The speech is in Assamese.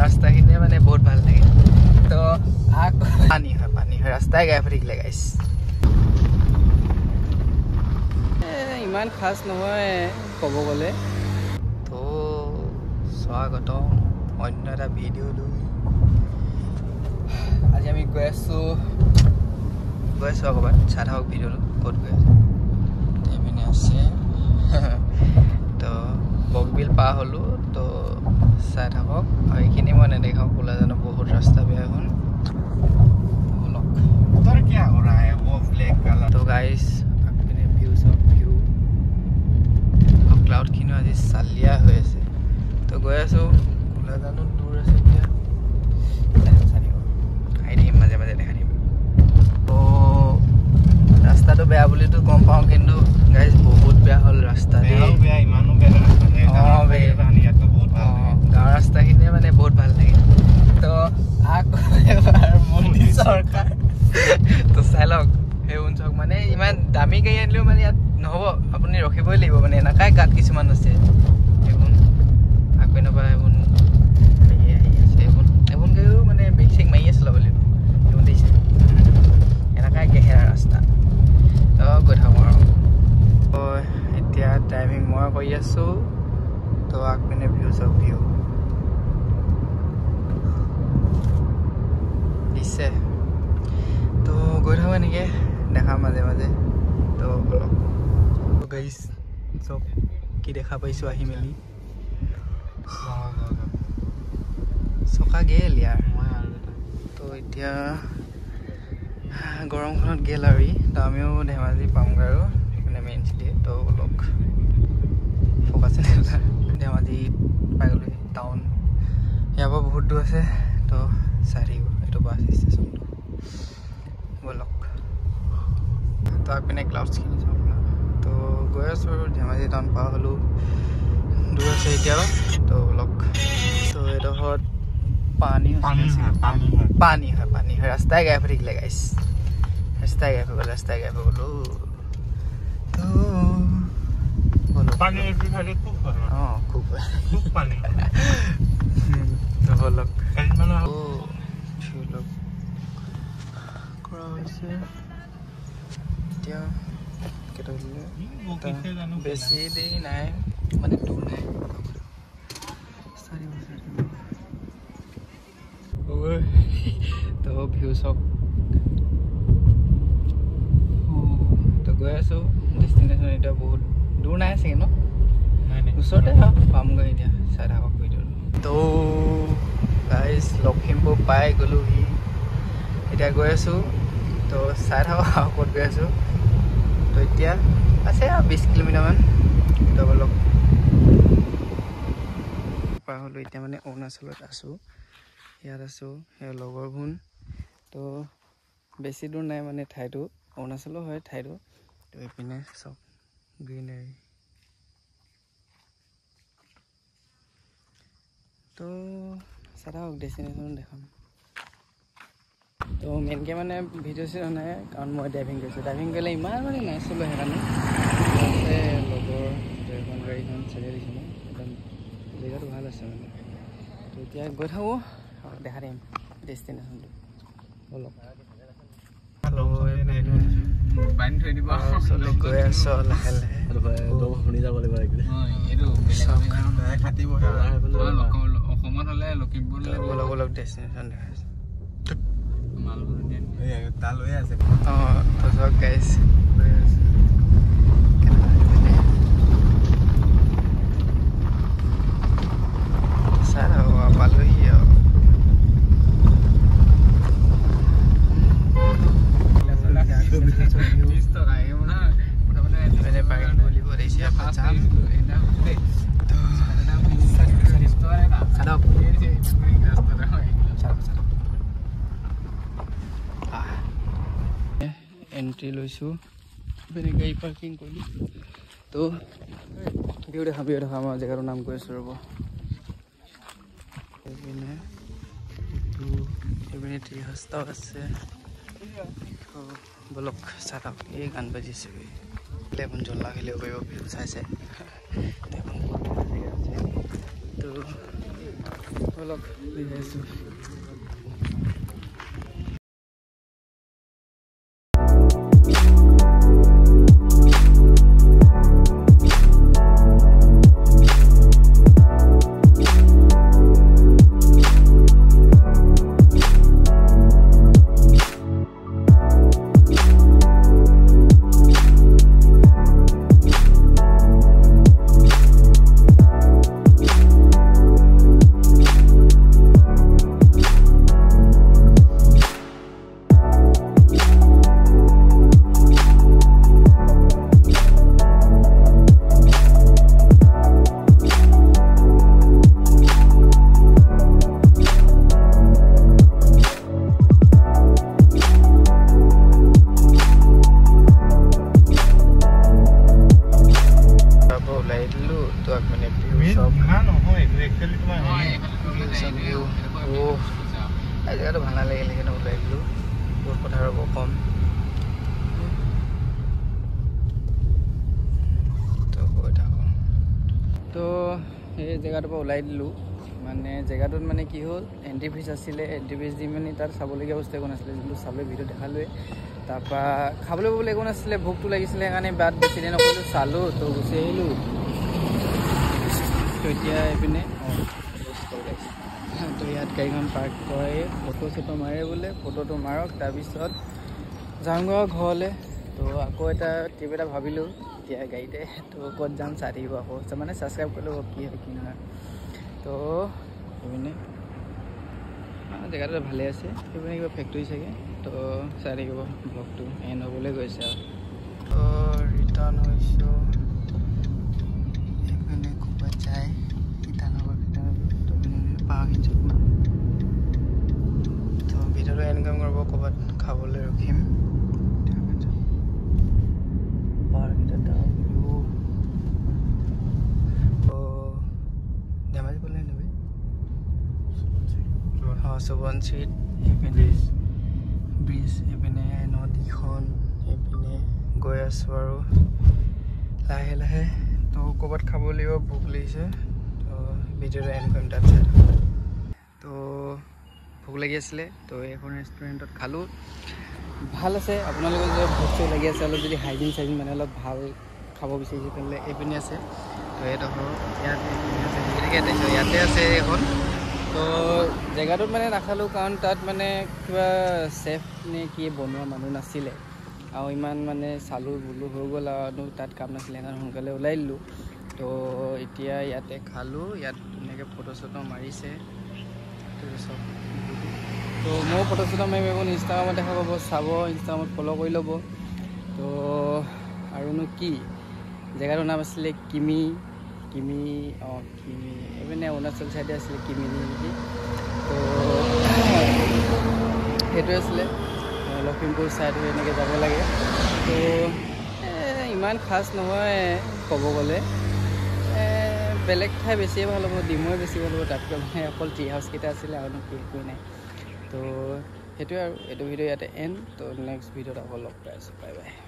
ৰাস্তাখিনিয়ে মানে বহুত ভাল লাগে তো পানী হয় ৰাস্তাই গাই ফুৰিলে গাইছ ইমান খাস নহয় ক'ব গ'লে তো স্বাগতম অন্য এটা ভিডিঅ' লৈ আজি আমি গৈ আছোঁ ক'ৰবাত চাই থাকক ভিডিঅ'টো ক'ত গৈ আছোঁ এইপিনে আছে তো বগবিল পাৰ হ'লোঁ তো চাই থাকক আৰু এইখিনি মই নেদেখাওঁ ক'লা জানো বহুত ৰাস্তা বেয়া এখন তো গাইছ আগপিনে ভিউ চব ভিউ আৰু ক্লাউডখিনিও আজি চালিয়া হৈ আছে তো গৈ আছোঁ ক'লা জানো দূৰ আছে এতিয়া খাই দিম মাজে মাজে দেখা দিম তো ৰাস্তাটো বেয়া বুলিতো গম পাওঁ কিন্তু গাইজ বহুত বেয়া হ'ল ৰাস্তা গাঁৱৰ ৰাস্তাখিনিয়ে মানে বহুত ভাল লাগে তো মোদী চৰকাৰ তো চাই লওক সেই অঞ্চল মানে ইমান দামী গাড়ী আনিলেও মানে ইয়াত নহ'ব আপুনি ৰখিবই লাগিব মানে এনেকুৱাই গাঁত কিছুমান আছে এইবোৰ আকৌ এনেকুৱা এইবোৰ আহি আছে এইবোৰ গাড়ীও মানে বেগ চেগ মাৰি আছে ল'ব লাগিব এইবোৰ দিছে এনেকুৱাই গেহেৰা ৰাস্তা তো গৈ থাকোঁ আৰু এতিয়া ড্ৰাইভিং মই কৰি আছোঁ তো আগপিনে ভিউ চব ভিউ দিছে তো গৈ থাকোঁ এনেকৈ দেখাম মাজে মাজে তো অলপ গাইছ চব কি দেখা পাইছোঁ আহি মেলি চকা গেল ইয়াৰ তো এতিয়া গৰমখনত গেল আৰু তো আমিও ধেমাজি পামগৈ আৰু মানে মেইন চিটি তো অলপ ফ'কাছ ধেমাজি পাই গ'লোঁ টাউন ইয়াৰ পৰা বহুত দূৰ আছে তো চাই থাকিব এইটো বাছ ষ্টেচনটো ব'লক তো আগপিনে ক্লাউডছখিনি চাওঁ তো গৈ আছোঁ আৰু ধেমাজি টাউন পাৰ হ'লোঁ দূৰ আছে এতিয়াও তো ব'লক তো এইডোখৰত পানী হয় ৰাস্তাই গাই ফুৰিলে গাইছ ৰাস্তাই গাই ফুৰিব গ'লোঁ তো খুব ব'লক কৰা হৈছে এতিয়া বেছি দেৰি নাই মানে দূৰ নাই তো ভিউ চব তো গৈ আছোঁ ডেষ্টিনেশ্যন এতিয়া বহুত দূৰ নাই চাগে ন ওচৰতে পামগৈ এতিয়া চাই থাকক ভিডিঅ'টো তো গাইজ লখিমপুৰ পাই গ'লোহি এতিয়া গৈ আছোঁ তো চাই থাকক আৰু ক'ত গৈ আছোঁ তো এতিয়া আছে আৰু 20 কিলোমিটাৰমান তো অলপ পাৰ হ'লোঁ এতিয়া মানে অৰুণাচলত আছোঁ ইয়াত আছোঁ সেই লগৰ ভোন তো বেছি দূৰ নাই মানে ঠাইটো অৰুণাচলো হয় ঠাইটো তো এইপিনে চব গ্ৰীনাৰী তো চাই থাকক ডেষ্টিনেশ্যন দেখাম তো মেইনকৈ মানে ভিডিঅ' চিডিঅ' নাই কাৰণ মই ড্ৰাইভিং কৰিছোঁ ড্ৰাইভিং কৰিলে ইমান মানে নাছিলোঁ সেইকাৰণে আছে লগৰ এখন গাড়ীখন চলাই দিছোঁ মই একদম জেগাটো ভাল আছে মানে তো এতিয়া গৈ থাকোঁ আৰু দেখা দিম ডেষ্টিনেশ্যনটো অলপ গৈ আছোঁ লাহে লাহে শুনি যাব লাগিব অসমত হ'লে লখিমপুৰ অলপ অলপ ডেষ্টিনেশ্যন দেখাইছে তালৈ আছে অঁ তো চব গাইছ গৈ আছে চাই থাকক পালোহি আৰু বুলিব দিছে এণ্ট্ৰি লৈছোঁ মানে গাড়ী পাৰ্কিং কৰিলোঁ তো ভিউ দেখাম আমাৰ জেগাটোৰ নাম কৈ আছোঁ ৰ'ব এইপিনে ট্ৰি হাউচটাও আছে ব'লক চাই থাকক এই গান বাজিছে এখন জ্বলা খেলিব পাৰিব ভিউ চাইছে তো অলপ বুজাইছোঁ জেগাটো ভাল নালাগিলে সেইকাৰণে ওলাই দিলোঁ বহুত কথা ৰ'ব কম তো কৈ থাকোঁ তো সেই জেগাটোৰ পৰা ওলাই দিলোঁ মানে জেগাটোত মানে কি হ'ল এণ্ট্ৰি ফিজ আছিলে এণ্ট্ৰি ফিজ দি মানে তাত চাবলগীয়া বস্তু একো নাছিলে যোনটো চাবলৈ ভিডিঅ' দেখালোৱে তাৰপৰা খাবলৈ পাবলৈ একো নাছিলে ভোকটো লাগিছিলে সেইকাৰণে বাট বেছি দেৰি নকৰিলোঁ চালোঁ তো গুচি আহিলোঁ তো এতিয়া এইপিনে তো ইয়াত গাড়ীখন পাৰ্ক কৰে ফটো চটো মাৰে বোলে ফটোটো মাৰক তাৰপিছত যাওঁগৈ ঘৰলৈ তো আকৌ এটা ট্ৰিপ এটা ভাবিলোঁ এতিয়া গাড়ীতে তো ক'ত যাম চাই থাকিব আকৌ মানে ছাবস্ক্ৰাইব কৰি ল'ব কি হয় কি নহয় তো সেইপিনে জেগাটো ভালে আছে সেইপিনে কিবা ফেক্টৰী চাগে তো চাই থাকিব ব্লগটো এণ্ড হ'বলৈ গৈছে আৰু তো ৰিটাৰ্ণ হৈছোঁ এইপিনে ক'ৰবাত যায় তো ভিডিঅ'টো এনকাম কৰিব ক'ৰবাত খাবলৈ ৰখিম ধেমাজি গ'লে নেকি সোৱণশিৰিত এইপিনে ব্ৰিজ এইপিনে নদীখন এইপিনে গৈ আছোঁ আৰু লাহে লাহে তো ক'ৰবাত খাব লাগিব ভোক লাগিছে তো ভিডিঅ'টো এণ্ড কৰিম তাত চাই তো ভোক লাগি আছিলে তো এখন ৰেষ্টুৰেণ্টত খালোঁ ভাল আছে আপোনালোকৰ যদি ভোক চোক লাগি আছে অলপ যদি হাইজিন চাইজিন মানে অলপ ভাল খাব বিচাৰিছে তেনেহ'লে এইপিনে আছে তো এইডোখৰ ইয়াতে আছে এখন তো জেগাটোত মানে নাখালোঁ কাৰণ তাত মানে কিবা চেফ নে কি বনোৱা মানুহ নাছিলে আৰু ইমান মানে চালোঁ বোলো হৈ গ'ল আৰু তাত কাম নাছিলে সেইকাৰণে সোনকালে ওলাই দিলোঁ তো এতিয়া ইয়াতে খালোঁ ইয়াত ধুনীয়াকৈ ফটো চটো মাৰিছে চব তো ময়ো ফটো চটো মাৰিম এইবোৰ ইনষ্টাগ্ৰামত দেখা পাব চাব ইনষ্টাগ্ৰামত ফ'ল' কৰি ল'ব তো আৰুনো কি জেগাটোৰ নাম আছিলে কিমি এইপিনে অৰুণাচল চাইডে আছিলে কিমিনি নেকি তো সেইটোৱে আছিলে লখিমপুৰ ছাইড হৈ এনেকৈ যাব লাগে তো ইমান খাচ নহয় ক'ব গ'লে বেলেগ ঠাই বেছিয়ে ভাল হ'ব ডিমৌৱে বেছি ভাল হ'ব তাতকৈ মানে অকল টি হাউচকেইটা আছিলে আৰুনো একোৱেই নাই তো সেইটোৱে আৰু এইটো ভিডিঅ' ইয়াতে এণ্ড তো নেক্সট ভিডিঅ'ত আকৌ লগ পাই আছোঁ বাই বাই